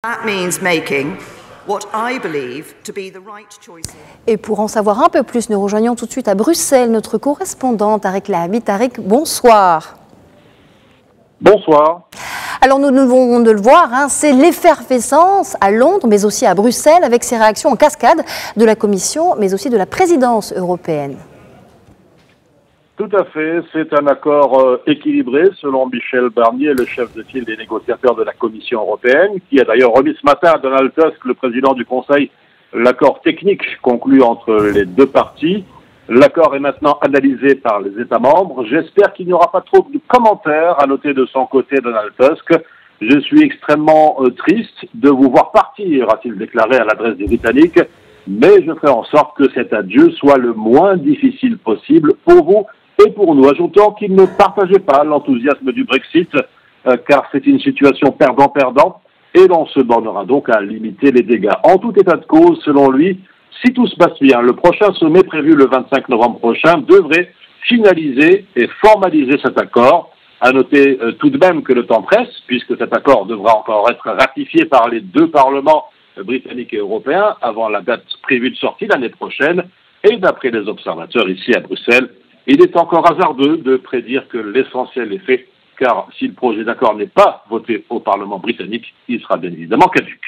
That means making what I believe to be the right choices. Et pour en savoir un peu plus, nous rejoignons tout de suite à Bruxelles notre correspondant Tariq Lahabi. Tariq, bonsoir. Bonsoir. Alors nous venons de le voir, c'est l'effervescence à Londres, mais aussi à Bruxelles, avec ces réactions en cascade de la Commission, mais aussi de la présidence européenne. Tout à fait, c'est un accord équilibré selon Michel Barnier, le chef de file des négociateurs de la Commission européenne, qui a d'ailleurs remis ce matin à Donald Tusk, le président du Conseil, l'accord technique conclu entre les deux parties. L'accord est maintenant analysé par les États membres. J'espère qu'il n'y aura pas trop de commentaires à noter de son côté, Donald Tusk. Je suis extrêmement triste de vous voir partir, a-t-il déclaré à l'adresse des Britanniques, mais je ferai en sorte que cet adieu soit le moins difficile possible pour vous et pour nous, ajoutant qu'il ne partageait pas l'enthousiasme du Brexit, car c'est une situation perdant-perdant, et l'on se bornera donc à limiter les dégâts. En tout état de cause, selon lui, si tout se passe bien, le prochain sommet prévu le 25 novembre prochain devrait finaliser et formaliser cet accord. À noter tout de même que le temps presse, puisque cet accord devra encore être ratifié par les deux parlements britanniques et européens avant la date prévue de sortie l'année prochaine. Et d'après les observateurs ici à Bruxelles, il est encore hasardeux de prédire que l'essentiel est fait, car si le projet d'accord n'est pas voté au Parlement britannique, il sera bien évidemment caduc.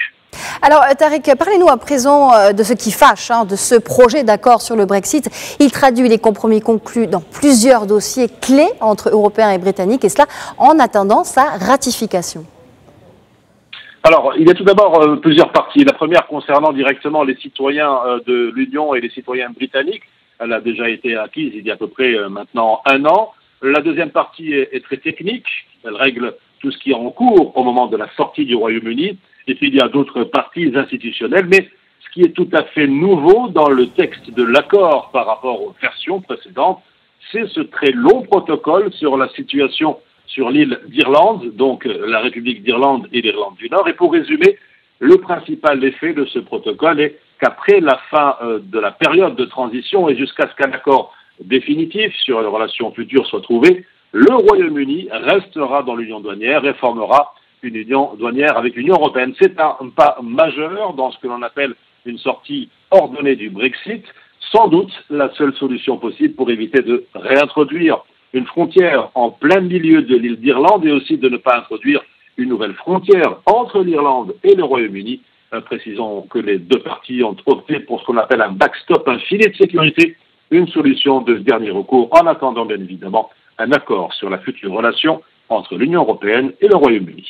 Alors Tariq, parlez-nous à présent de ce qui fâche, de ce projet d'accord sur le Brexit. Il traduit les compromis conclus dans plusieurs dossiers clés entre Européens et Britanniques, et cela en attendant sa ratification. Alors, il y a tout d'abord plusieurs parties. La première concernant directement les citoyens de l'Union et les citoyens britanniques. Elle a déjà été acquise il y a à peu près maintenant un an. La deuxième partie est très technique. Elle règle tout ce qui est en cours au moment de la sortie du Royaume-Uni. Et puis il y a d'autres parties institutionnelles. Mais ce qui est tout à fait nouveau dans le texte de l'accord par rapport aux versions précédentes, c'est ce très long protocole sur la situation sur l'île d'Irlande, donc la République d'Irlande et l'Irlande du Nord. Et pour résumer, le principal effet de ce protocole est qu'après la fin de la période de transition et jusqu'à ce qu'un accord définitif sur les relations futures soit trouvé, le Royaume-Uni restera dans l'union douanière et formera une union douanière avec l'Union européenne. C'est un pas majeur dans ce que l'on appelle une sortie ordonnée du Brexit, sans doute la seule solution possible pour éviter de réintroduire une frontière en plein milieu de l'île d'Irlande et aussi de ne pas introduire une nouvelle frontière entre l'Irlande et le Royaume-Uni. Précisons que les deux parties ont opté pour ce qu'on appelle un backstop, un filet de sécurité, une solution de dernier recours en attendant bien évidemment un accord sur la future relation entre l'Union européenne et le Royaume-Uni.